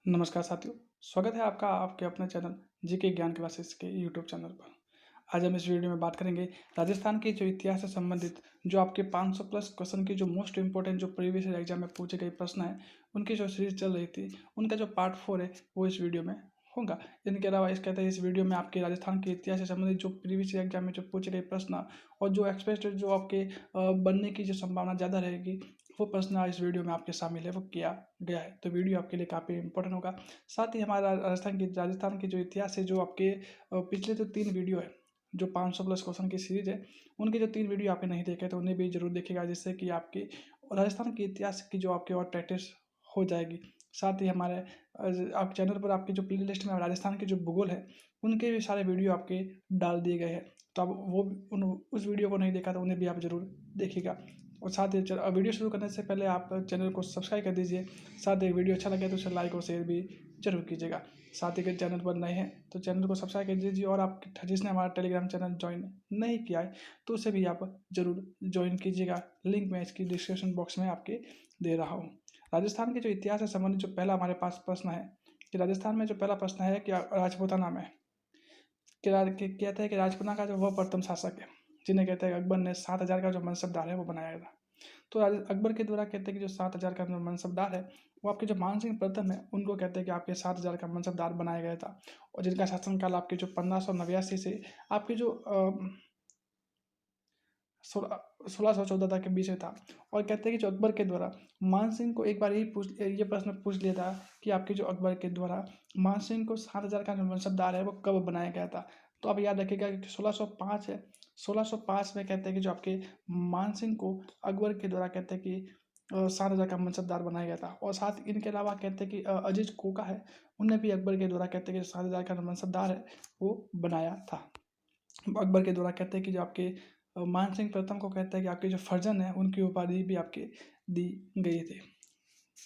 नमस्कार साथियों, स्वागत है आपका आपके अपने चैनल जीके ज्ञान क्लासेस के यूट्यूब चैनल पर। आज हम इस वीडियो में बात करेंगे राजस्थान के जो इतिहास से संबंधित जो आपके 500 प्लस क्वेश्चन की जो मोस्ट इंपॉर्टेंट जो प्रीवियस ईयर एग्जाम में पूछे गए प्रश्न है, उनकी जो सीरीज चल रही थी, उनका जो पार्ट 4 है वो इस वीडियो में होगा। इनके अलावा इस कहते हैं इस वीडियो में आपके राजस्थान के इतिहास से संबंधित जो प्रीवियस ईयर एग्जाम में जो पूछे गए प्रश्न और जो एक्सपेक्टेड जो आपके बनने की जो संभावना ज़्यादा रहेगी, वो प्रश्न आज इस वीडियो में आपके शामिल है वो किया गया है। तो वीडियो आपके लिए काफ़ी इंपॉर्टेंट होगा। साथ ही हमारा राजस्थान की जो इतिहास है, जो आपके पिछले जो 3 वीडियो है, जो 500 प्लस क्वेश्चन की सीरीज है, उनके जो 3 वीडियो आपने नहीं देखे तो उन्हें भी जरूर देखिएगा, जिससे कि आपकी राजस्थान के इतिहास की जो आपकी और प्रैक्टिस हो जाएगी। साथ ही हमारे आप चैनल पर आपकी जो प्ले लिस्ट में राजस्थान के जो भूगोल है, उनके भी सारे वीडियो आपके डाल दिए गए हैं। तो अब वो उस वीडियो को नहीं देखा तो उन्हें भी आप ज़रूर देखिएगा। और साथ ही वीडियो शुरू करने से पहले आप चैनल को सब्सक्राइब कर दीजिए। साथ ही वीडियो अच्छा लगे तो उसे लाइक और शेयर भी जरूर कीजिएगा। साथ ही अगर चैनल पर नए हैं तो चैनल को सब्सक्राइब कर दीजिए, और आप जिसने हमारा टेलीग्राम चैनल ज्वाइन नहीं किया है तो उसे भी आप जरूर ज्वाइन कीजिएगा। लिंक मैं इसकी डिस्क्रिप्शन बॉक्स में आपके दे रहा हूँ। राजस्थान के जो इतिहास से संबंधित जो पहला हमारे पास प्रश्न है कि राजस्थान में जो पहला प्रश्न है कि राजपूताना में कहते हैं कि राजपूताना का जो वह प्रथम शासक है, जिन्हें कहते हैं अकबर ने 7,000 का जो मनसबदार है वो बनाया था। तो अकबर के द्वारा कहते हैं कि जो 7,000 का जो मनसबदार है वो आपके जो मान सिंह प्रथम है उनको कहते हैं कि आपके 7,000 का मनसबदार बनाया गया था, और जिनका शासनकाल आपके जो 1589 से आपके जो 1614 तक के बीच में था। और कहते हैं कि जो अकबर के द्वारा मान सिंह को एक बार ये प्रश्न पूछ लिया था कि आपके जो अकबर के द्वारा मान सिंह को 7,000 का जो मनसबदार है वो कब बनाया गया था। तो आप याद रखिएगा कि 1605 है। 1605 में कहते हैं कि जो आपके मान सिंह को अकबर के द्वारा कहते हैं कि 7,000 का मनसबदार बनाया गया था। और साथ इनके अलावा कहते हैं कि अजीज कोका है, उन्हें भी अकबर के द्वारा कहते हैं कि 7,000 का जो मनसबदार है वो बनाया था। अकबर के द्वारा कहते हैं कि जो आपके मान सिंह प्रथम को कहते हैं कि आपके जो फर्जन है उनकी उपाधि भी आपके दी गई थी।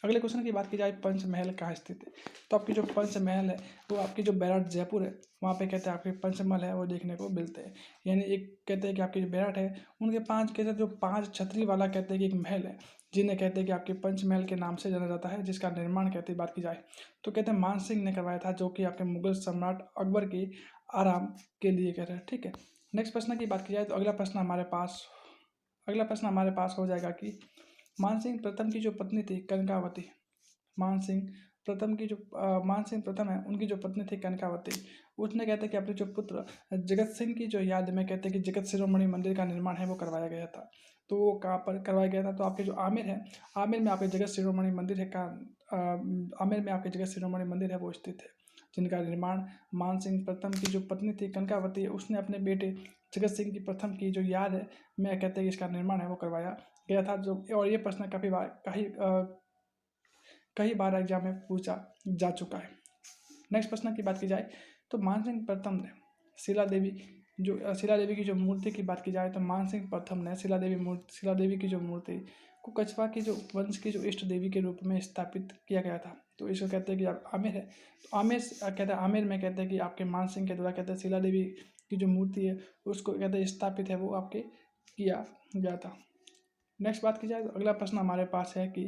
अगले क्वेश्चन की बात की जाए, पंचमहल कहाँ स्थित है। तो आपकी जो पंचमहल है वो आपकी जो बैराट जयपुर है, वहाँ पे कहते हैं आपके पंचमहल है वो देखने को मिलते हैं। यानी एक कहते हैं कि आपकी जो बैराट है उनके 5 कहते हैं जो 5 छतरी वाला कहते हैं कि एक महल है, जिन्हें कहते हैं कि आपके पंचमहल के नाम से जाना जाता है, जिसका निर्माण कहते हैं बात की जाए तो कहते हैं मान सिंह ने करवाया था, जो कि आपके मुगल सम्राट अकबर की आराम के लिए कह रहे हैं। ठीक है, नेक्स्ट प्रश्न की बात की जाए तो अगला प्रश्न हमारे पास हो जाएगा कि मानसिंह प्रथम की जो पत्नी थी कनकावती, मानसिंह मान सिंह प्रथम है उनकी जो पत्नी थी कनकावती, उसने कहते हैं कि अपने जो पुत्र जगत सिंह की जो याद में कहते हैं कि जगत शिरोमणि मंदिर का निर्माण है वो करवाया गया था। तो वो कहाँ पर करवाया गया था, तो आपके जो आमेर है, आमेर में आपके जगत शिरोमणि मंदिर है आमेर में आपके जगत शिरोमणि मंदिर है वो स्थित है, जिनका निर्माण मान सिंह प्रथम की जो पत्नी थी कनकावती है उसने अपने बेटे जगत सिंह की प्रथम की जो याद है में कहते हैं कि इसका निर्माण है वो करवाया गया था। जो और ये प्रश्न कई बार एग्जाम में पूछा जा चुका है। नेक्स्ट प्रश्न की बात की जाए तो मानसिंह प्रथम ने शिला देवी की जो मूर्ति की बात की जाए तो मानसिंह प्रथम ने शिला देवी की जो मूर्ति को कछवा की जो वंश की जो इष्ट देवी के रूप में स्थापित किया गया था। तो इसको कहते हैं कि आप आमेर है, तो आमेर में कहते हैं कि आपके मानसिंह के द्वारा कहते हैं शिला देवी की जो मूर्ति है उसको कहते हैं स्थापित है वो आपके किया गया था। नेक्स्ट बात की जाए तो अगला प्रश्न हमारे पास है कि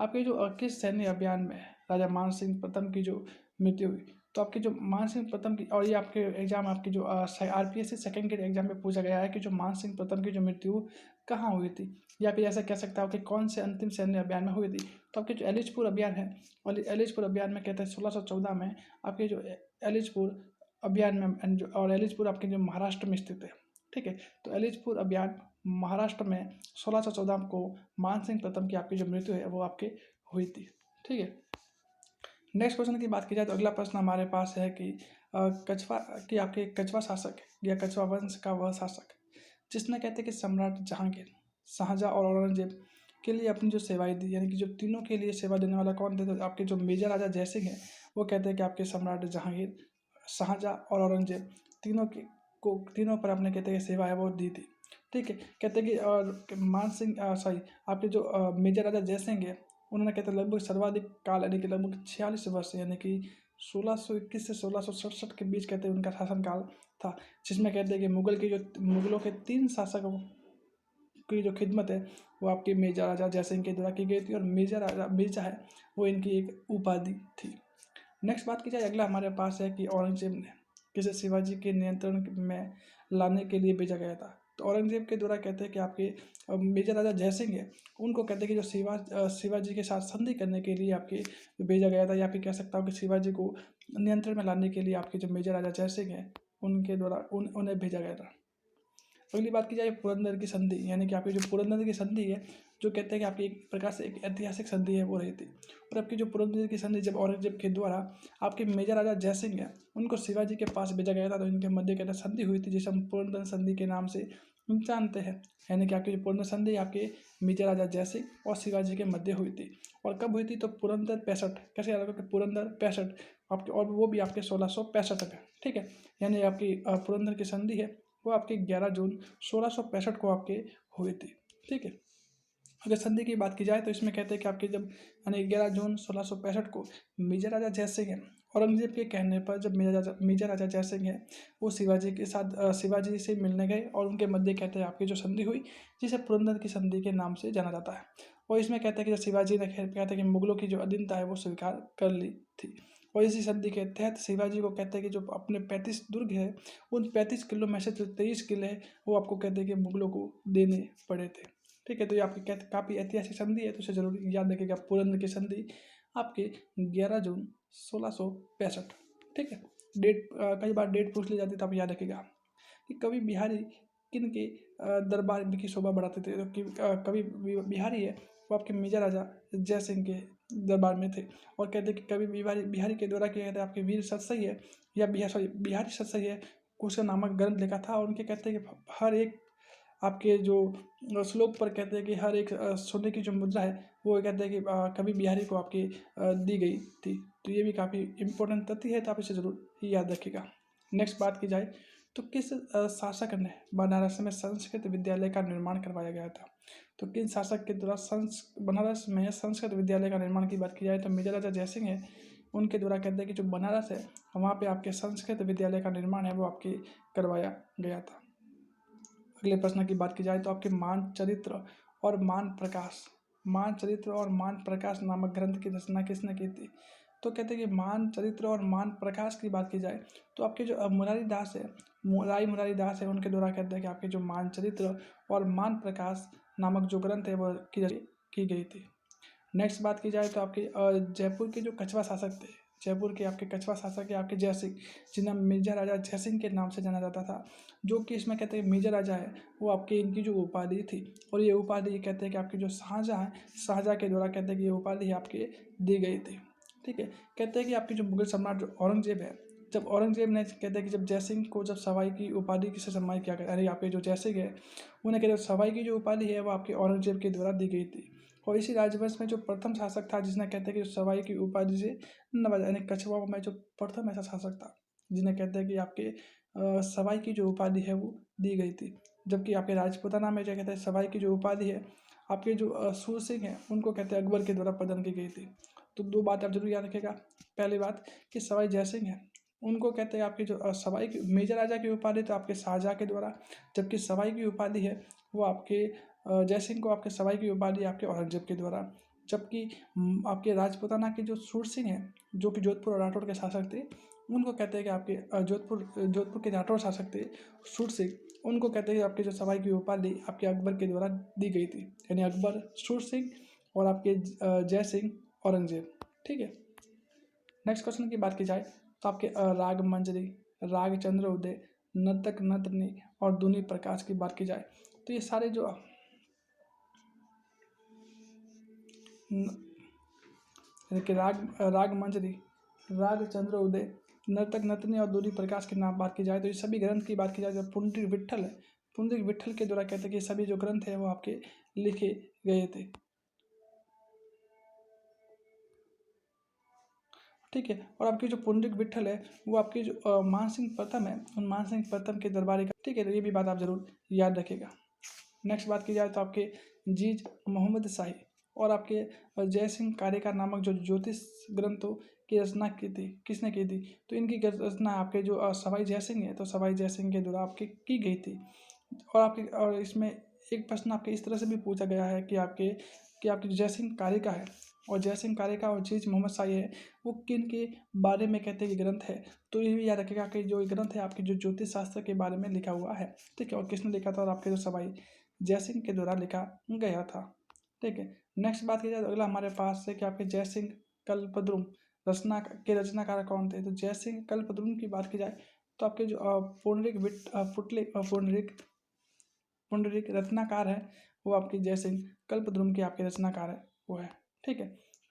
आपके जो किस सैन्य अभियान में राजा मान सिंह प्रथम की जो मृत्यु हुई। तो आपकी जो मान सिंह प्रथम की, और ये आपके एग्जाम आपकी जो RPSC सेकेंड ग्रेड एग्जाम में पूछा गया है कि जो मान सिंह प्रथम की जो मृत्यु कहाँ हुई थी, या फिर ऐसा कह सकता हो कि कौन से अंतिम सैन्य अभियान में हुई थी। तो आपके जो एलिचपुर अभियान है, और एलिचपुर अभियान में कहते हैं 1614 में आपके जो एलिचपुर अभियान में, और एलिचपुर आपके जो महाराष्ट्र में स्थित है। ठीक है, तो एलिचपुर अभियान महाराष्ट्र में 1614 को मान सिंह प्रथम की आपकी जो मृत्यु है वो आपके हुई थी। ठीक है, नेक्स्ट क्वेश्चन की बात की जाए तो अगला प्रश्न हमारे पास है कि कछवा शासक या कछवा वंश का वह शासक जिसने कहते हैं कि सम्राट जहांगीर, शाहजहाँ और औरंगजेब के लिए अपनी जो सेवाएं दी, यानी कि जो तीनों के लिए सेवा देने वाला कौन थे। तो आपके जो मेजर राजा जयसिंह है वो कहते हैं कि आपके सम्राट जहांगीर, शाहजहाँ और औरंगजेब तीनों पर अपने कहते हैं सेवा है वो दी थी। ठीक है, कहते हैं कि आपके जो मेजर राजा जयसिंह है उन्होंने कहते हैं लगभग सर्वाधिक काल यानी कि लगभग 46 वर्ष यानी कि 1621 से 1667 के बीच कहते हैं उनका शासनकाल था, जिसमें कहते हैं कि मुगलों के 3 शासकों की जो खिदमत है वो आपके मेजर राजा जयसिंह के द्वारा की गई थी, और मेजर राजा मिर्जा है वो इनकी एक उपाधि थी। नेक्स्ट बात की जाए, अगला हमारे पास है कि औरंगजेब ने किसे शिवाजी के नियंत्रण में लाने के लिए भेजा गया था। तो औरंगजेब के द्वारा कहते हैं कि आपके मेजर राजा जयसिंह है, उनको कहते हैं कि जो शिवाजी के साथ संधि करने के लिए आपके भेजा गया था, या फिर कह सकता हूँ कि शिवाजी को नियंत्रण में लाने के लिए आपके जो मेजर राजा जयसिंह है उनके द्वारा उन्हें भेजा गया था। अगली बात की जाए पुरंदर की संधि, यानी कि आपकी जो पुरंदर की संधि है, जो कहते हैं कि आपकी एक प्रकार से एक ऐतिहासिक संधि है वो रही थी। और आपकी जो पुरंदर की संधि जब औरंगजेब के द्वारा आपके मेजर राजा जयसिंह है उनको शिवाजी के पास भेजा गया था, तो इनके मध्य कहते संधि हुई थी जिसे हम पुरंदर संधि के नाम से जानते हैं। यानी कि आपकी जो पुरंदर संधि आपके मेजर राजा जयसिंह और शिवाजी के मध्य हुई थी। और कब हुई थी? तो पुरंदर 65, कैसे याद रखो कि पुरंदर 65 आपके, और वो भी आपके 1665 में, ठीक है। यानी आपकी पुरंदर की संधि है वो आपके 11 जून 1665 को आपके हुई थी, ठीक है। अगर संधि की बात की जाए तो इसमें कहते हैं कि आपके जब यानी 11 जून 1665 को मेजर राजा जयसिंह है, औरंगजेब के कहने पर जब मेजर राजा जयसिंह है वो शिवाजी के साथ शिवाजी से मिलने गए, और उनके मध्य कहते हैं आपकी जो संधि हुई जिसे पुरंदर की संधि के नाम से जाना जाता है। और इसमें कहते हैं कि जब शिवाजी ने कहते हैं कि मुगलों की जो अधीनता है वो स्वीकार कर ली थी। और इसी संधि के तहत शिवाजी को कहते हैं कि जो अपने 35 दुर्ग है उन 35 किलो में से जो 23 किले वो आपको कहते हैं कि मुगलों को देने पड़े थे, ठीक है। तो ये आपकी काफ़ी ऐतिहासिक संधि है, तो इसे जरूर याद रखिएगा। पुरंदर की संधि आपके 11 जून 1665, ठीक है। डेट कई बार डेट पूछ ली जाती है तो आप याद रखिएगा कि कवि बिहारी किन के दरबार की शोभा बढ़ाते थे। तो कवि बिहारी है वो आपके मेजर राजा जयसिंह के दरबार में थे। और कहते हैं कि कवि बिहारी के द्वारा क्या कहते हैं आपके वीर सतसई है या बिहारी सतसई है उसका नामक ग्रंथ लिखा था। और उनके कहते हैं कि हर एक आपके जो श्लोक पर कहते हैं कि हर एक सोने की जो मुद्रा है वो कहते हैं कि कवि बिहारी को आपकी दी गई थी। तो ये भी काफ़ी इम्पोर्टेंट तथ्य है, तो आप इसे ज़रूर याद रखिएगा। नेक्स्ट बात की जाए तो किस शासक ने बनारस में संस्कृत विद्यालय का निर्माण करवाया गया था। तो किन शासक के द्वारा बनारस में संस्कृत विद्यालय का निर्माण की बात की जाए तो मेजर राजा जयसिंह है, उनके द्वारा कहते हैं कि जो बनारस है वहाँ पे आपके संस्कृत विद्यालय का निर्माण है वो आपके करवाया गया था। अगले प्रश्न की बात की जाए तो आपके मानचरित्र और मान प्रकाश नामक ग्रंथ की रचना किसने की थी। तो कहते हैं कि मानचरित्र और मान प्रकाश की बात की जाए तो आपके जो मुरारी दास है, मुरारी दास है, उनके द्वारा कहते हैं कि आपके जो मानचरित्र और मान प्रकाश नामक जो ग्रंथ है वो की गई थी। नेक्स्ट बात की जाए तो आपके जयपुर के जो कछवा शासक थे, जयपुर के आपके कछवा शासक है आपके जयसिंह, जिन्हें मेजर राजा जयसिंह के नाम से जाना जाता था। जो कि इसमें कहते हैं मेजर राजा है वो आपकी इनकी जो उपाधि थी, और ये उपाधि कहते हैं कि आपके जो शाहजहाँ है, शाहजहाँ के द्वारा कहते हैं कि ये उपाधि आपके दी गई थी, ठीक है। कहते हैं कि आपकी जो मुगल सम्राट जो औरंगजेब है, जब औरंगजेब ने कहते हैं कि जब जयसिंह को जब सवाई की उपाधि किसे सम्मानित किया गया, अरे आपके जो जयसिंह है उन्हें कहते हैं सवाई की जो उपाधि है वो आपके औरंगजेब के द्वारा दी गई थी। और इसी राजवंश में जो प्रथम शासक था जिसने कहते हैं कि सवाई की उपाधि से नवाजा, यानी कछवाओं में जो प्रथम ऐसा शासक था जिन्हें कहते हैं कि आपके सवाई की जो उपाधि है वो दी गई थी। जबकि आपके राजपूताना में जो कहते हैं सवाई की जो उपाधि है आपके जो सूर सिंह हैं उनको कहते हैं अकबर के द्वारा प्रदान की गई थी। तो दो बात आप जरूर याद रखिएगा। पहली बात कि सवाई जयसिंह है उनको कहते हैं आपकी जो सवाई की मेजर राजा की उपाधि तो आपके शाहजहाँ के द्वारा, जबकि सवाई की उपाधि है वो आपके जयसिंह को आपके सवाई की उपाधि आपके औरंगजेब के द्वारा। जबकि आपके राजपूताना के जो सूर सिंह हैं जो कि जोधपुर और राठौर के शासक थे उनको कहते हैं कि आपके जोधपुर के राठौर शासक थे सूर सिंह, उनको कहते हैं कि आपके जो सवाई की उपाधि आपके अकबर के द्वारा दी गई थी। यानी अकबर, सूर सिंह और आपके जय सिंह, औरंगजेब, ठीक है। नेक्स्ट क्वेश्चन की बात की जाए तो आपके राग मंजरी, राग चंद्र उदय, नर्तक नतनी और दूनी प्रकाश की बात की जाए तो ये सारे जो कि राग मंजरी, राग चंद्र उदय, नर्तक नतनी और दूरी प्रकाश की नाम बात की जाए तो ये सभी ग्रंथ की बात की जाए तो पुंडरीक विट्ठल है, पुंडरीक विट्ठल के द्वारा कहते हैं कि सभी जो ग्रंथ है वो आपके लिखे गए थे, ठीक है। और आपकी जो पुंडरीक विट्ठल है वो आपकी जो मानसिंह प्रथम है उन मानसिंह प्रथम के दरबारी का, ठीक है। तो ये भी बात आप जरूर याद रखिएगा। नेक्स्ट बात की जाए तो आपके जीज मोहम्मद शाही और आपके जय सिंह कारेकार नामक जो ज्योतिष ग्रंथों की रचना की थी किसने की थी। तो इनकी रचना आपके जो सवाई जय सिंह है तो सवाई जय सिंह के द्वारा आपकी की गई थी। और इसमें एक प्रश्न आपके इस तरह से भी पूछा गया है कि आपकी जो जय सिंह कारिका है और जयसिंह कारिका और चीज मोहम्मद शाही है वो किन के बारे में कहते हैं कि ग्रंथ है। तो ये भी याद रखिएगा कि जो ग्रंथ है आपके जो ज्योतिष शास्त्र के बारे में लिखा हुआ है। ठीक है, और किसने लिखा था, और आपके जो सवाई जयसिंह के द्वारा लिखा गया था। ठीक है, नेक्स्ट बात की जाए तो अगला हमारे पास है कि आपके जयसिंह कल्पद्रुम रचना के रचनाकार कौन थे। तो जयसिंह कल्पद्रुम की बात की जाए तो आपके जो पुंडरीक पुंडरीक रत्नाकार है वो आपकी जयसिंह कल्पद्रुम की आपके रचनाकार है वो है। ठीक है,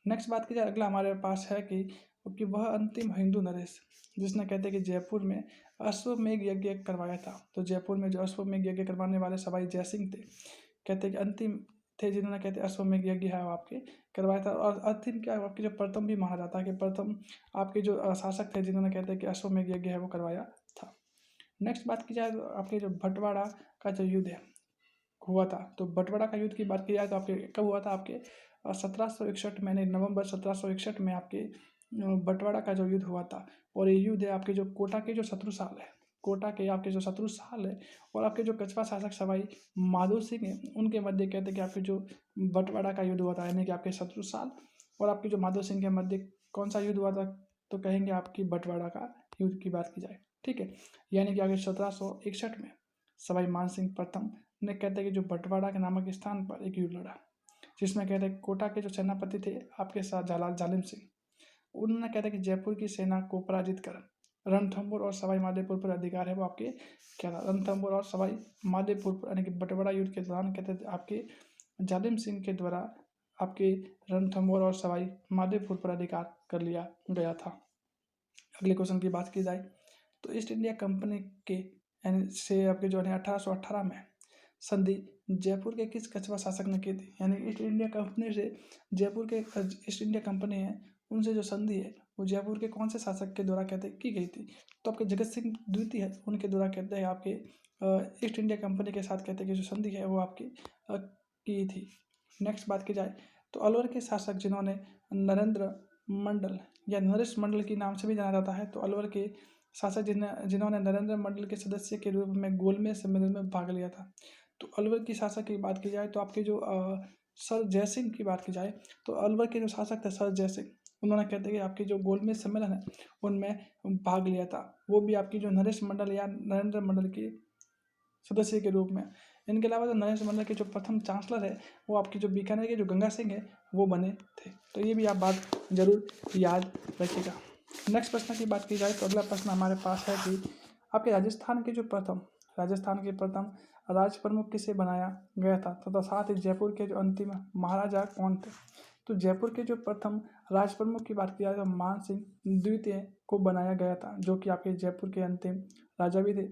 नेक्स्ट बात की जाए अगला हमारे पास है कि वह अंतिम हिंदू नरेश जिसने कहते हैं कि जयपुर में अश्वमेघ यज्ञ करवाया था। तो जयपुर में जो अश्वमेघ यज्ञ करवाने वाले सवाई जयसिंह थे, कहते हैं कि अंतिम थे जिन्होंने कहते हैं अश्वमेघ यज्ञ है वो आपके करवाया था। और अंतिम क्या है आपके जो प्रथम भी माना जाता है कि प्रथम आपके जो शासक थे जिन्होंने कहते हैं कि अश्वमेघ यज्ञ है वो करवाया था। नेक्स्ट बात की जाए तो आपके जो बंटवाड़ा का जो युद्ध है हुआ था। तो बंटवाड़ा का युद्ध की बात की जाए तो आपके कब हुआ था, आपके 1761 में, नवंबर 1761 में आपके बंटवाड़ा का जो युद्ध हुआ था। और ये युद्ध है आपके जो कोटा के जो शत्रु साल है, कोटा के आपके जो शत्रु साल है और आपके जो कछवा शासक सवाई माधो सिंह है उनके मध्य कहते हैं कि आपके जो बंटवाड़ा का युद्ध हुआ था, यानी कि आपके शत्रु साल और आपके जो माधो सिंह के मध्य कौन सा युद्ध हुआ था, तो कहेंगे आपकी बंटवाड़ा का युद्ध की बात की जाए। ठीक है, यानी कि आगे 1761 में सवाई मानसिंह प्रथम ने कहते हैं कि जो बंटवाड़ा के नामक स्थान पर एक युद्ध लड़ा जिसमें कहते हैं कोटा के जो सेनापति थे आपके साथ जालिम सिंह, उन्होंने कहते हैं कि जयपुर की सेना को पराजित कर रणथंभौर और सवाई माधोपुर पर अधिकार है वो आपके क्या था, रणथंभौर और सवाई माधोपुर पर, यानी कि बंटवाड़ा युद्ध के दौरान कहते थे आपके जालिम सिंह के द्वारा आपके रणथंभौर और सवाई माधोपुर पर अधिकार कर लिया गया था। अगले क्वेश्चन की बात की जाए तो ईस्ट इंडिया कंपनी के यानी से आपके जो है 1818 में संधि जयपुर के किस कछवा शासक ने की थी। यानी ईस्ट इंडिया कंपनी से जयपुर के ईस्ट इंडिया कंपनी है उनसे जो संधि है वो जयपुर के कौन से शासक के द्वारा कहते की गई थी। तो आपके जगत सिंह द्वितीय है उनके द्वारा कहते हैं आपके ईस्ट इंडिया कंपनी के साथ कहते हैं कि जो संधि है वो आपकी की थी। नेक्स्ट बात की जाए तो अलवर के शासक जिन्होंने नरेंद्र मंडल या नरेश मंडल के नाम से भी जाना जाता है, तो अलवर के शासक जिन्होंने नरेंद्र मंडल के सदस्य के रूप में गोलमेज सम्मेलन में भाग लिया था। तो अलवर की शासक की बात की जाए तो आपके जो सर जयसिंह की बात की जाए तो अलवर के जो शासक थे सर जयसिंह, उन्होंने कहते हैं कि आपकी जो गोलमेज सम्मेलन है उनमें भाग लिया था, वो भी आपकी जो नरेश मंडल या नरेंद्र मंडल के सदस्य के रूप में। इनके अलावा जो नरेश मंडल के जो प्रथम चांसलर है वो आपकी जो बीकानेर के जो गंगा सिंह है वो बने थे। तो ये भी आप बात जरूर याद रखिएगा। नेक्स्ट प्रश्न की बात की जाए तो अगला प्रश्न हमारे पास है कि आपके राजस्थान के प्रथम राज प्रमुख किसे बनाया गया था तथा साथ ही जयपुर के जो अंतिम महाराजा कौन थे। तो जयपुर के जो प्रथम राज प्रमुख की बात की जाए तो मान सिंह द्वितीय को बनाया गया था, जो कि आपके जयपुर के अंतिम राजा भी थे।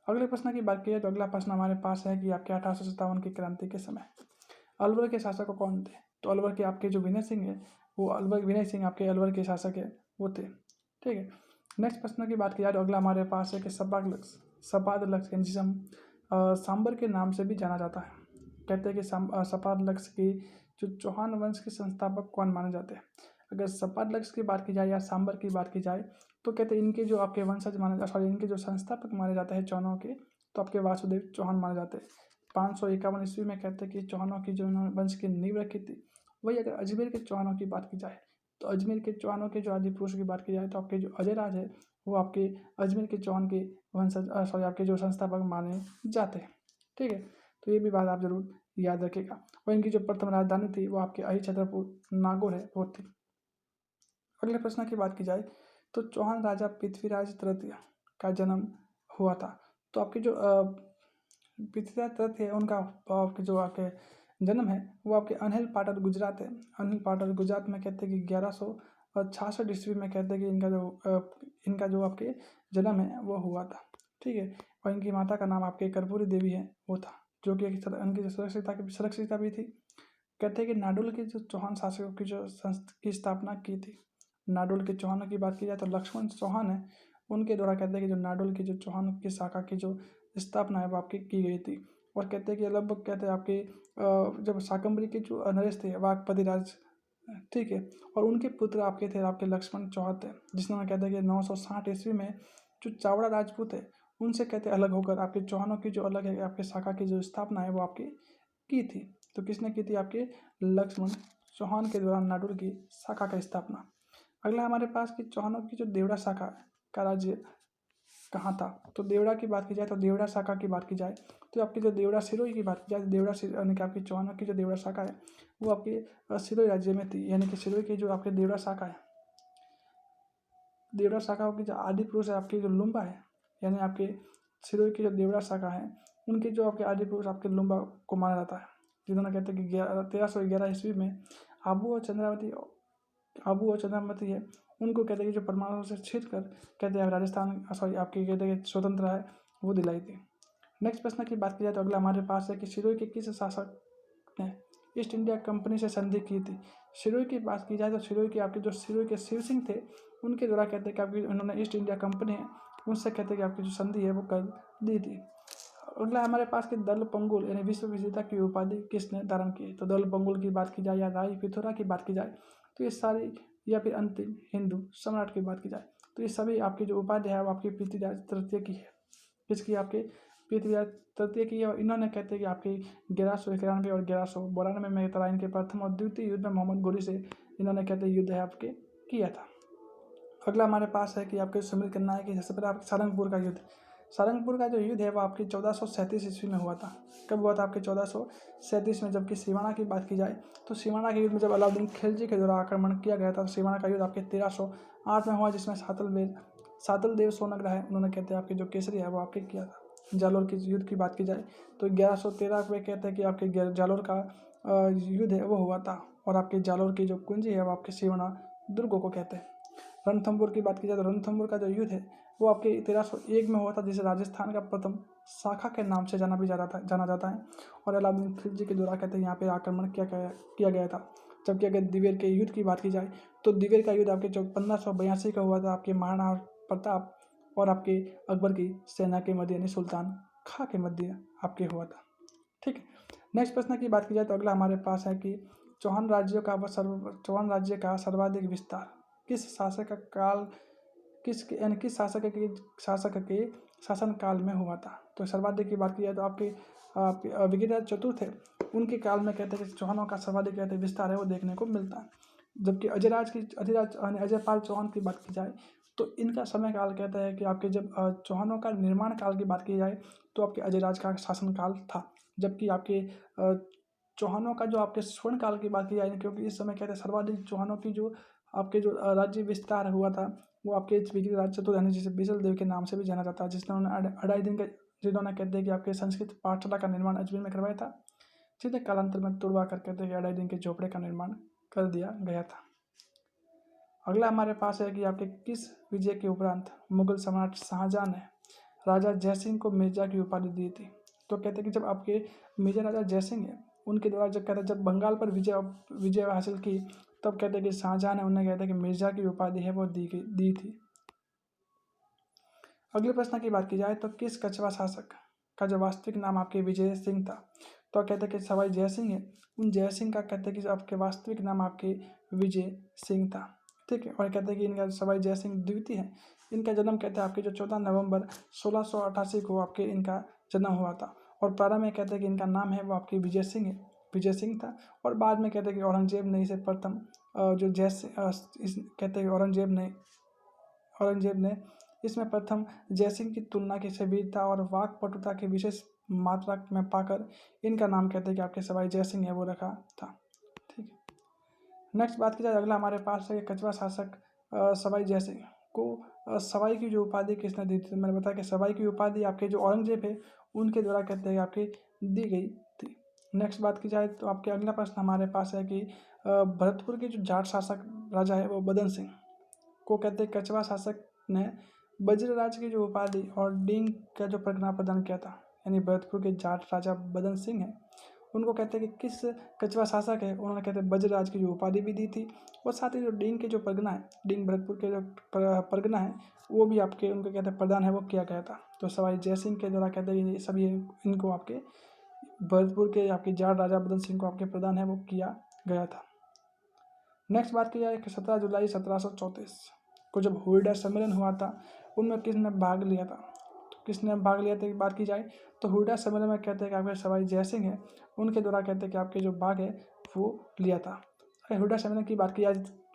अगले प्रश्न की बात की जाए तो अगला प्रश्न हमारे पास है कि आपके 1857 की क्रांति के समय अलवर के शासक कौन थे। तो अलवर के आपके जो विनय सिंह है वो विनय सिंह आपके अलवर के शासक है वो थे। ठीक है, नेक्स्ट प्रश्न की बात की जाए तो अगला हमारे पास है कि सपाद लक्ष्य जिसे हम सांबर के नाम से भी जाना जाता है। कहते हैं कि सपाद लक्ष्य की जो चौहान वंश के संस्थापक कौन माने जाते हैं। अगर सपाद लक्ष्य की बात की जाए या सांबर की बात की जाए तो कहते हैं इनके जो आपके वंशज माने सॉरी इनके जो संस्थापक माने जाते हैं चौहानों के, तो आपके वासुदेव चौहान माने जाते हैं। 551 ईस्वी में कहते हैं कि चौहानों की जो उन्होंने वंश की नींव रखी थी। वही अगर अजमेर के चौहानों की बात की जाए तो अजमेर के चौहानों के जो आदि पुरुष की बात की जाए तो आपके जो अजय राज है वो आपके अजमेर के चौहान के वंशज सॉरी आपके जो संस्थापक माने जाते हैं। ठीक है, तो ये भी बात आप जरूर याद रखिएगा। और इनकी जो प्रथम राजधानी थी वो आपके अहि छतरपुर नागौर है वो थी। अगले प्रश्न की बात की जाए तो चौहान राजा पृथ्वीराज तृतीय का जन्म हुआ था। तो आपके जो पृथ्वीराज तृतीय है उनका आपके जो आपके जन्म है वो आपके अनहिल पाटर गुजरात है। अनहिल पाटर गुजरात में कहते हैं कि 1166 ईस्वी में कहते हैं कि इनका जो आपके जन्म है वो हुआ था। ठीक है, और इनकी माता का नाम आपके कर्पूरी देवी है वो था, जो कि उनकी सुरक्षिता भी थी। कहते हैं कि नाडोल के जो चौहान शासकों की की स्थापना की थी। नाडोल के चौहानों की बात की जाए तो लक्ष्मण चौहान है उनके द्वारा कहते हैं कि जो नाडोल की जो चौहान की शाखा की जो स्थापना है वो आपकी की गई थी। और कहते हैं कि लगभग कहते हैं आपके जब शाकंभरी के जो नरेश थे वाघपति राज, ठीक है, और उनके पुत्र आपके थे आपके लक्ष्मण चौहान थे, जिसने कहते हैं कि 960 ईस्वी में जो चावड़ा राजपूत है उनसे कहते अलग होकर आपके चौहानों की जो अलग है आपके शाखा की जो स्थापना है वो आपकी की थी। तो किसने की थी? आपके लक्ष्मण चौहान के द्वारा नाडुर की शाखा का स्थापना। अगला हमारे पास कि चौहानों की जो देवड़ा शाखा का राज्य कहाँ था? तो देवड़ा की बात की जाए तो देवड़ा शाखा की बात की जाए तो आपकी जो देवड़ा सिरोही की बात की जाए तो देवड़ा यानी कि आपकी चौहानों की जो देवड़ा शाखा है वो आपके सिरोही राज्य में थी। यानी कि सिरोही की जो आपके देवड़ा शाखा है, देवड़ा शाखा की जो आदि पुरुष है आपके जो लुम्बा है, यानी आपके सिरोही की जो देवड़ा शाखा है उनके जो आपके आदि पुरुष आपके लुम्बा को माना जाता है, जिन्होंने कहते हैं कि 1311 ईस्वी में आबू और चंद्रावती है उनको कहते हैं कि जो परमाणु से छीन कर कहते हैं राजस्थान सॉरी आपकी कहते हैं कि स्वतंत्र है वो दिलाई थी। नेक्स्ट प्रश्न की बात की जाए तो अगला हमारे पास है कि सिरोही के किस शासक ने ईस्ट इंडिया कंपनी से संधि की थी? सिरोही की बात की जाए तो सिरोही के आपके जो सिरोही के शिव सिंह थे उनके द्वारा कहते हैं कि आपकी उन्होंने ईस्ट इंडिया कंपनी है उनसे कहते हैं कि आपकी जो संधि है वो कर दी थी। अगला हमारे पास कि दल पंगुल यानी विश्व विजेता की उपाधि किसने धारण की? तो दल पंगुल की बात की जाए या राई पिथौरा की बात की जाए तो ये सारी, या फिर अंतिम हिंदू सम्राट की बात की जाए तो ये सभी आपकी जो उपाधि है वो आपकी पृथ्वीराज तृतीय की है। किसकी? आपके पृथ्वीराज तृतीय की है। और इन्होंने कहते हैं कि आपकी 1191 और 1192 में तराइन के प्रथम और द्वितीय युद्ध में मोहम्मद गोरी से इन्होंने कहते हैं युद्ध है आपके किया था। अगला हमारे पास है कि आपके सुमित करना है कि सबसे पहले आपके सारंगपुर का युद्ध, सारंगपुर का जो युद्ध है वो आपकी 1437 ईस्वी में हुआ था। कब हुआ था? आपके 1437 में। जबकि सिवाना की बात की जाए तो सिवाना के युद्ध में जब अलाउद्दीन खिलजी के द्वारा आक्रमण किया गया था तो सिवाना का युद्ध आपके 1308 में हुआ, जिसमें सातल देव सोनग्रा है उन्होंने कहते हैं आपके जो केसरी है वो आपके किया था। जालोर के युद्ध की बात की जाए तो 1113 में कहते हैं कि आपके जालोर का युद्ध है वो हुआ था। और आपके जालोर की जो कुंजी है वो आपके सिवाना दुर्गों को कहते हैं। रणथंभौर की बात की जाए तो रणथंभौर का जो युद्ध है वो आपके 1301 में हुआ था, जिसे राजस्थान का प्रथम शाखा के नाम से जाना जाता है। और अलाउद्दीन खिलजी के द्वारा कहते हैं यहाँ पे आक्रमण किया गया था। जबकि अगर दिवेर के युद्ध की बात की जाए तो दिवेर का युद्ध आपके जो 1582 का हुआ था आपके महाराणा प्रताप और आपके अकबर की सेना के मध्य यानी सुल्तान खां के मध्य आपके हुआ था। ठीक है। नेक्स्ट प्रश्न की बात की जाए तो अगला हमारे पास है कि चौहान राज्य का सर्वाधिक विस्तार किस शासक का काल किस शासक के शासन काल में हुआ था? तो सर्वाधिक की बात की जाए तो आपके विक्रमादित्य चतुर्थ है उनके काल में कहते हैं कि चौहानों का सर्वाधिक कहते हैं विस्तार है वो देखने को मिलता है। जबकि अजयपाल चौहान की बात की जाए तो इनका समय काल कहता है कि आपके जब चौहानों का निर्माण काल की बात की जाए तो आपके अजयराज का शासन काल था। जबकि आपके चौहानों का जो आपके स्वर्ण काल की बात की जाए, क्योंकि इस समय कहते हैं सर्वाधिक चौहानों की जो आपके जो राज्य विस्तार हुआ था वो आपके विक्रमादित्य चतुर्थ यानी जिसे बिसल देव के नाम से भी जाना जाता है, जिन्होंने कहते हैं कि आपके संस्कृत पाठशाला का निर्माण अजमेर में करवाया था, जिन्हें कालांतर में तुड़वा कर कहते हैं कि 2.5 दिन के झोपड़े का निर्माण कर दिया गया था। अगला हमारे पास है कि आपके किस विजय के उपरांत मुगल सम्राट शाहजहां ने राजा जयसिंह को मिर्जा की उपाधि दी थी? तो कहते हैं कि जब आपके मेजर राजा जयसिंह है उनके द्वारा जब कहते हैं जब बंगाल पर विजय हासिल की तब कहते हैं कि शाहजहां ने उन्हें कहते हैं कि मिर्जा की उपाधि है वो दी थी। अगले प्रश्न की बात की जाए तो किस कछवा शासक का जो वास्तविक नाम आपके विजय सिंह था? तो कहते हैं कि सवाई जय सिंह है उन जय सिंह का कहते हैं कि आपके वास्तविक नाम आपके विजय सिंह था। ठीक है। और कहते हैं कि इनका सवाई जय सिंह द्वितीय है, इनका जन्म कहते हैं आपके जो 14 नवंबर 1688 को आपके इनका जन्म हुआ था। और प्रारंभ में कहते हैं कि इनका नाम है वो आपके विजय सिंह है, विजय सिंह था। और बाद में कहते हैं कि औरंगजेब ने इसे प्रथम जो कहते हैं औरंगजेब ने इसमें प्रथम जयसिंह की तुलना की से वीरता और वाक्पटुता की विशेष मात्रा में पाकर इनका नाम कहते हैं कि आपके सवाई जयसिंह है वो रखा था। ठीक है। नेक्स्ट बात की जाए अगला हमारे पास है कछवा शासक सवाई जयसिंह को सवाई की जो उपाधि किसने दी थी? मैंने बताया कि सवाई की उपाधि आपके जो औरंगजेब है उनके द्वारा कहते हैं आपके दी गई थी। नेक्स्ट बात की जाए तो आपके अगला प्रश्न हमारे पास है कि भरतपुर के जो जाट शासक राजा है वो बदन सिंह को कहते हैं कछवा शासक ने वज्रराज की जो उपाधि और डींग का जो परगना प्रदान किया था। यानी भरतपुर के जाट राजा बदन सिंह है उनको कहते हैं कि किस कछवा शासक है उन्होंने कहते हैं वज्रराज की जो उपाधि भी दी थी और साथ ही जो डींग के जो परगना है, डींग भरतपुर के जो परगना है वो भी आपके उनको कहते हैं प्रदान है वो किया गया था। तो सवाई जयसिंह के द्वारा कहते हैं सभी इनको आपके भरतपुर के आपके जाट राजा बदन सिंह को आपके प्रदान है वो किया गया था। नेक्स्ट बात की जाए कि 17 जुलाई 1734 को जब हुईडा सम्मेलन हुआ था उनमें किसने भाग लिया था? तो किसने भाग लिया था की बात की जाए तो हुईडा सम्मेलन में कहते हैं कि आपके सवाई जयसिंह है उनके द्वारा कहते हैं कि आपके जो बाग है वो लिया था। अगर हुड्डा सेनानी की बात की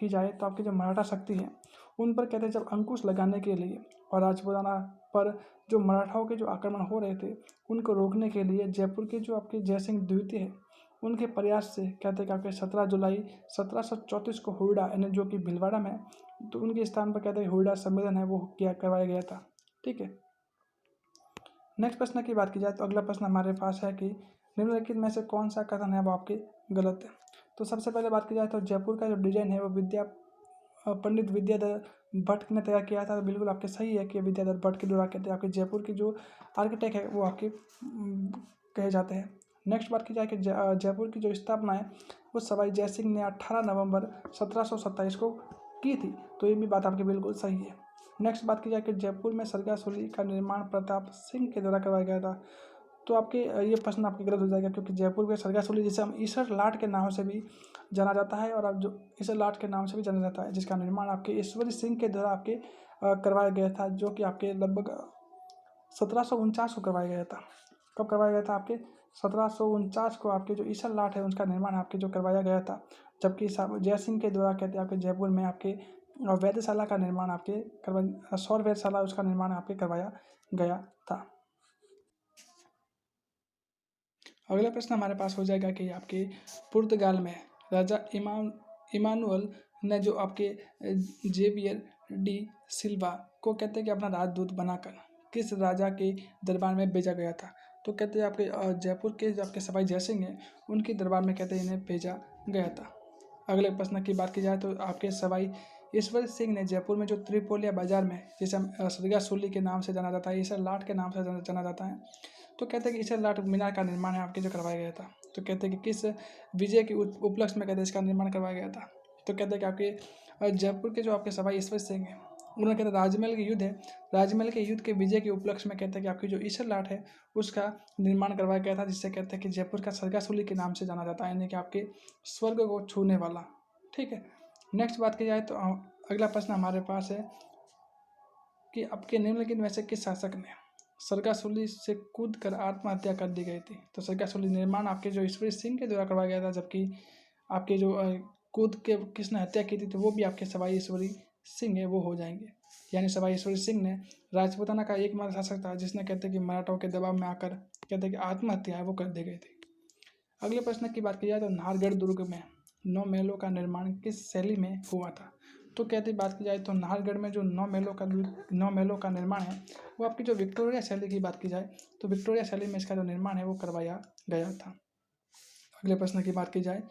जाए तो आपकी जो मराठा शक्ति है उन पर कहते हैं जब अंकुश लगाने के लिए और राजपूताना पर जो मराठाओं के जो आक्रमण हो रहे थे उनको रोकने के लिए जयपुर के जो आपके जयसिंह द्वितीय है उनके प्रयास से कहते हैं कि आपके 17 जुलाई 1734 को हुड्डा यानी जो कि भीलवाड़ा में तो उनके स्थान पर कहते हैं हुड्डा सम्मेलन है वो किया करवाया गया था। ठीक है, नेक्स्ट प्रश्न की बात की जाए तो अगला प्रश्न हमारे पास है कि निम्नलिखित में से कौन सा कथन है वो आपके गलत है। तो सबसे पहले बात की जाए तो जयपुर का जो डिजाइन है वो पंडित विद्याधर भट्ट ने तैयार किया था। तो बिल्कुल आपके सही है कि विद्याधर भट्ट के द्वारा कहते हैं आपके जयपुर की जो आर्किटेक्ट है वो आपके कहे जाते हैं। नेक्स्ट बात की जाए कि जयपुर की जो स्थापना है वो सवाई जयसिंह ने 18 नवंबर 1727 को की थी। तो ये भी बात आपकी बिल्कुल सही है। नेक्स्ट बात की जाए कि जयपुर में सरगा सूली का निर्माण प्रताप सिंह के द्वारा करवाया गया था। तो आपके ये प्रश्न आपके गलत हो जाएगा क्योंकि जयपुर के सरगा सूली जिसे हम ईसर लाट के नाम से भी जाना जाता है और अब जो ईसर लाट के नाम से भी जाना जाता है जिसका निर्माण आपके ईश्वरी सिंह के द्वारा आपके करवाया गया था जो कि आपके लगभग 1749 को करवाया गया था। कब करवाया गया था आपके 1749 को आपके जो ईसर लाट है उसका निर्माण आपके जो करवाया गया था। जबकि जयसिंह के द्वारा कहते हैं आपके जयपुर में आपके वैद्यशाला का निर्माण आपके सौर वैद्यशाला उसका निर्माण आपके करवाया गया था। अगला प्रश्न हमारे पास हो जाएगा कि आपके पुर्तगाल में राजा इमानुअल ने जो आपके जेवियर डी सिल्वा को कहते हैं कि अपना राजदूत बनाकर किस राजा के दरबार में भेजा गया था। तो कहते हैं आपके जयपुर के जो आपके सवाई जयसिंह हैं उनके दरबार में कहते हैं इन्हें भेजा गया था। अगले प्रश्न की बात की जाए तो आपके सवाई ईश्वर सिंह ने जयपुर में जो त्रिपोलिया बाजार में जिसे हम सरगा सूली के नाम से जाना जाता है ईसर लाट के नाम से जाना जाता है। तो कहते हैं कि ईसर लाट मीनार का निर्माण है आपके जो करवाया गया था। तो कहते हैं कि किस विजय के उपलक्ष्य में कहते हैं इसका निर्माण करवाया गया था। तो कहते हैं कि आपके जयपुर के जो आपके सवाई ईश्वर सिंह हैं उन्होंने कहते हैं राजमहल के युद्ध है राजमहल के युद्ध के विजय के उपलक्ष्य में कहते हैं कि आपकी जो ईसर लाट है उसका निर्माण करवाया गया था जिससे कहते हैं कि जयपुर का सरगा सूली के नाम से जाना जाता है यानी कि आपके स्वर्ग को छूने वाला। ठीक है, नेक्स्ट बात की जाए तो अगला प्रश्न हमारे पास है कि आपके निम्नलिखित में से किस शासक ने सरगा सूली से कूद कर आत्महत्या कर दी गई थी। तो सरगा सूली निर्माण आपके जो ईश्वरी सिंह के द्वारा करवाया गया था जबकि आपके जो कूद के किसने हत्या की थी तो वो भी आपके सवाई ईश्वरी सिंह है वो हो जाएंगे। यानी सवाई ईश्वरी सिंह ने राजपूताना का एकमात्र शासक था जिसने कहते हैं कि मराठाओं के दबाव में आकर कहते हैं कि आत्महत्या है वो कर दी गई थी। अगले प्रश्न की बात की जाए तो नाहरगढ़ दुर्ग में 9 महलों का निर्माण किस शैली में हुआ था। तो कहते बात की जाए तो नाहरगढ़ में जो 9 महलों का निर्माण है वो आपकी जो विक्टोरिया शैली की बात की जाए तो विक्टोरिया शैली में इसका जो निर्माण है वो करवाया गया था। अगले प्रश्न की बात की जाए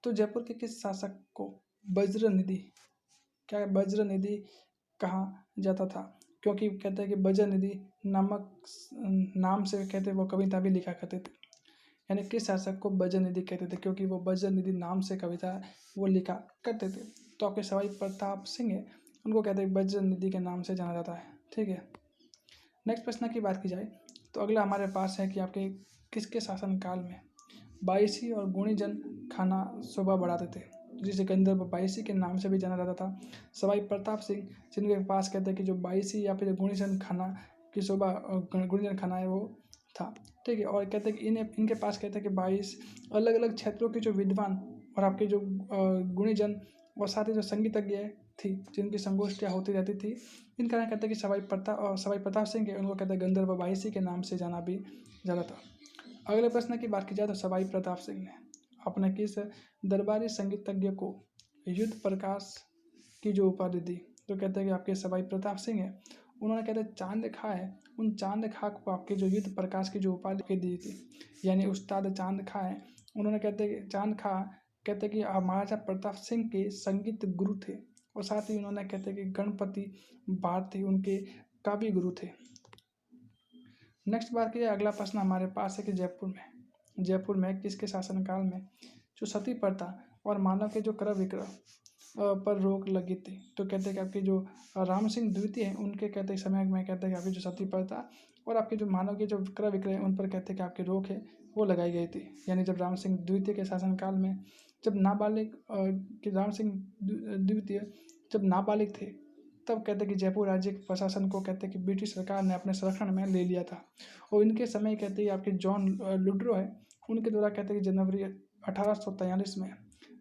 तो जयपुर के किस शासक को वज्र निधि कहा जाता था। क्योंकि कहते हैं कि वज्र निधि नामक नाम से कहते वो कविता भी लिखा करते थे। यानी किस शासक को वज्र निधि कहते थे क्योंकि वो वज्र निधि नाम से कविता वो लिखा करते थे। तो आपके सवाई प्रताप सिंह है उनको कहते हैं वज्र निधि के नाम से जाना जाता है। ठीक है, नेक्स्ट प्रश्न की बात की जाए तो अगला हमारे पास है कि आपके किसके शासनकाल में बाईसी और गुणीजन खाना शोभा बढ़ाते थे जिसे गंधर्व बाईसी के नाम से भी जाना जाता था। सवाई प्रताप सिंह जिनके पास कहते हैं कि जो बाईसी या फिर गुणीजन खाना की शोभा गुणीजन खाना है वो था। ठीक है, और कहते हैं कि इनके पास कहते हैं कि 22 अलग अलग क्षेत्रों के जो विद्वान और आपके जो गुणीजन और साथ ही जो संगीतज्ञ थी जिनकी संगोष्ठियाँ होती रहती थी इनका नाम कहते हैं कि सवाई प्रताप सिंह के उनको कहते हैं गंधर्व बाईसी के नाम से जाना भी जाता था। अगले प्रश्न की बात की जाए तो सवाई प्रताप सिंह ने अपने किस दरबारी संगीतज्ञ को युद्ध प्रकाश की जो उपाधि दी। तो कहते हैं कि आपके सवाई प्रताप सिंह है उन्होंने कहते हैं चांद खा है उन चांद खा को आपके जो युद्ध प्रकाश की जो उपाधि दी थी यानी उस्ताद चांद खा है उन्होंने कहते हैं कि चांद खा कहते हैं कि महाराजा प्रताप सिंह के संगीत गुरु थे और साथ ही उन्होंने कहते हैं कि गणपति भारती उनके काव्य गुरु थे। नेक्स्ट बात की अगला प्रश्न हमारे पास है कि जयपुर में किसके शासनकाल में जो सती प्रथा और मानव के जो क्रय विक्रय पर रोक लगी थी। तो कहते हैं कि आपकी जो राम सिंह द्वितीय हैं उनके कहते हैं समय में कहते हैं कि आपकी जो सती प्रथा और आपके जो मानव के जो क्रय विक्रय उन पर कहते हैं कि आपकी रोक है वो लगाई गई थी। यानी जब राम सिंह द्वितीय के शासनकाल में जब नाबालिग कि राम सिंह द्वितीय जब नाबालिग थे तब कहते हैं कि जयपुर राज्य के प्रशासन को कहते हैं कि ब्रिटिश सरकार ने अपने संरक्षण में ले लिया था और इनके समय कहते हैं आपके जॉन लुड्रो है उनके द्वारा कहते हैं कि जनवरी 1843 में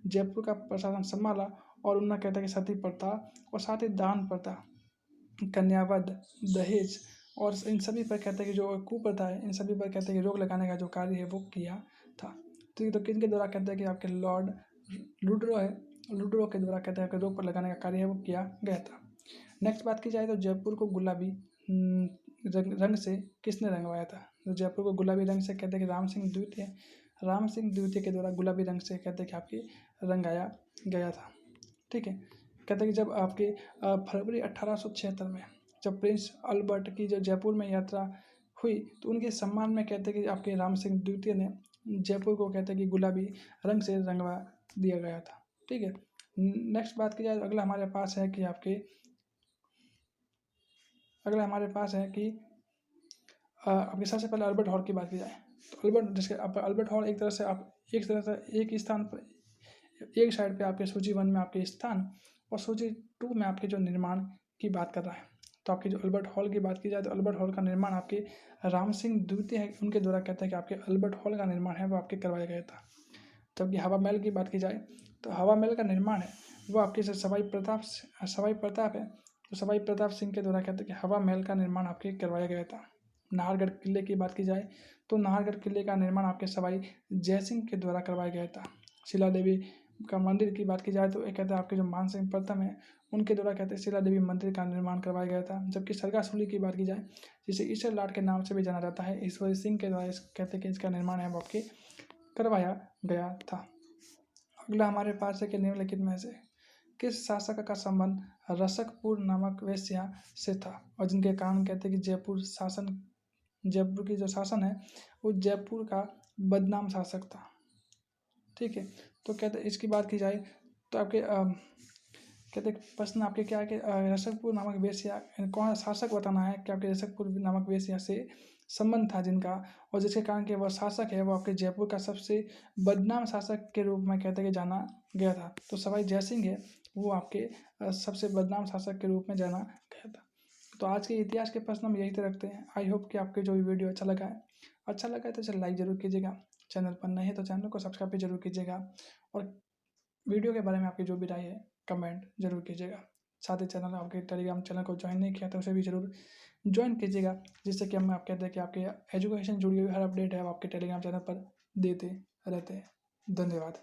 जयपुर का प्रशासन संभाला और उन्होंने कहते हैं कि सती प्रथा और साथ ही दान प्रथा, कन्यावध, दहेज और इन सभी पर कहते हैं कि जो कुप्रथा है इन सभी पर कहते हैं कि रोक लगाने का जो कार्य है वो किया था। तो किनके द्वारा कहते हैं कि आपके लॉर्ड लुड्रो है, लुड्रो के द्वारा कहते हैं कि रोक पर लगाने का कार्य है वो किया गया था। नेक्स्ट बात की जाए तो जयपुर को गुलाबी रंग से किसने रंगवाया था? तो जयपुर को गुलाबी रंग से कहते हैं कि राम सिंह द्वितीय के द्वारा गुलाबी रंग से कहते हैं कि आपकी रंगाया गया था। ठीक है, कहते हैं कि जब आपके फरवरी 1876 में जब प्रिंस अल्बर्ट की जो जयपुर में यात्रा हुई तो उनके सम्मान में कहते हैं कि आपके राम सिंह द्वितीय ने जयपुर को कहते हैं कि गुलाबी रंग से रंगवा दिया गया था। ठीक है, नेक्स्ट बात की जाए अगला हमारे पास है कि आपके सबसे पहले अल्बर्ट हॉल की बात की जाए तो अल्बर्ट हॉल एक तरह से एक स्थान पर एक साइड पे आपके सूची 1 में आपके स्थान और सूची 2 में आपके जो निर्माण की बात कर रहा है। तो आपकी जो अल्बर्ट हॉल की बात की जाए तो अल्बर्ट हॉल का निर्माण आपके राम सिंह द्वितीय है उनके द्वारा कहते हैं कि आपके अल्बर्ट हॉल का निर्माण है वो आपके करवाया गया था। जबकि हवा महल की बात की जाए तो हवा महल का निर्माण है वो आपके सवाई प्रताप है तो सवाई प्रताप सिंह के द्वारा कहते हैं कि हवा महल का निर्माण आपके करवाया गया था। नाहरगढ़ किले की बात की जाए तो नाहरगढ़ किले का निर्माण आपके सवाई जयसिंह के द्वारा करवाया गया था। शिला देवी का मंदिर की बात की जाए तो कहते हैं आपके जो मान सिंह प्रथम है उनके द्वारा कहते हैं शिला देवी मंदिर का निर्माण करवाया गया था। जबकि सरगासूली की बात की जाए जिसे ईश्वर लाट के नाम से भी जाना जाता है ईश्वरी सिंह के द्वारा कहते हैं कि इसका निर्माण है वो आपके करवाया गया था। अगला हमारे पास है कि निम्नलिखित में से किस शासक का संबंध रसकपुर नामक वेश्या से था और जिनके कारण कहते हैं कि जयपुर की जो शासन है वो जयपुर का बदनाम शासक था। ठीक है, तो कहते इसकी बात की जाए तो आपके कहते प्रश्न आपके क्या है कि रसकपुर नामक वेश्या कौन शासक बताना है कि आपके रसकपुर नामक वेश्या से संबंध था जिनका और जिसके कारण कि वह शासक है वो आपके जयपुर का सबसे बदनाम शासक के रूप में कहते कि जाना गया था। तो सवाई जयसिंह है वो आपके सबसे बदनाम शासक के रूप में जाना गया था। तो आज के इतिहास के प्रश्न हम यही तक रखते हैं। आई होप कि आपके जो वीडियो अच्छा लगा है तो इसे लाइक ज़रूर कीजिएगा, चैनल पर नए हैं तो चैनल को सब्सक्राइब भी जरूर कीजिएगा और वीडियो के बारे में आपकी जो भी राय है कमेंट जरूर कीजिएगा। साथ ही चैनल आपके टेलीग्राम चैनल को ज्वाइन नहीं किया तो उसे भी जरूर ज्वाइन कीजिएगा जिससे कि हम आप कहते हैं कि आपके एजुकेशन जुड़ी हुई हर अपडेट है वो आपके टेलीग्राम चैनल पर देते रहते हैं। धन्यवाद।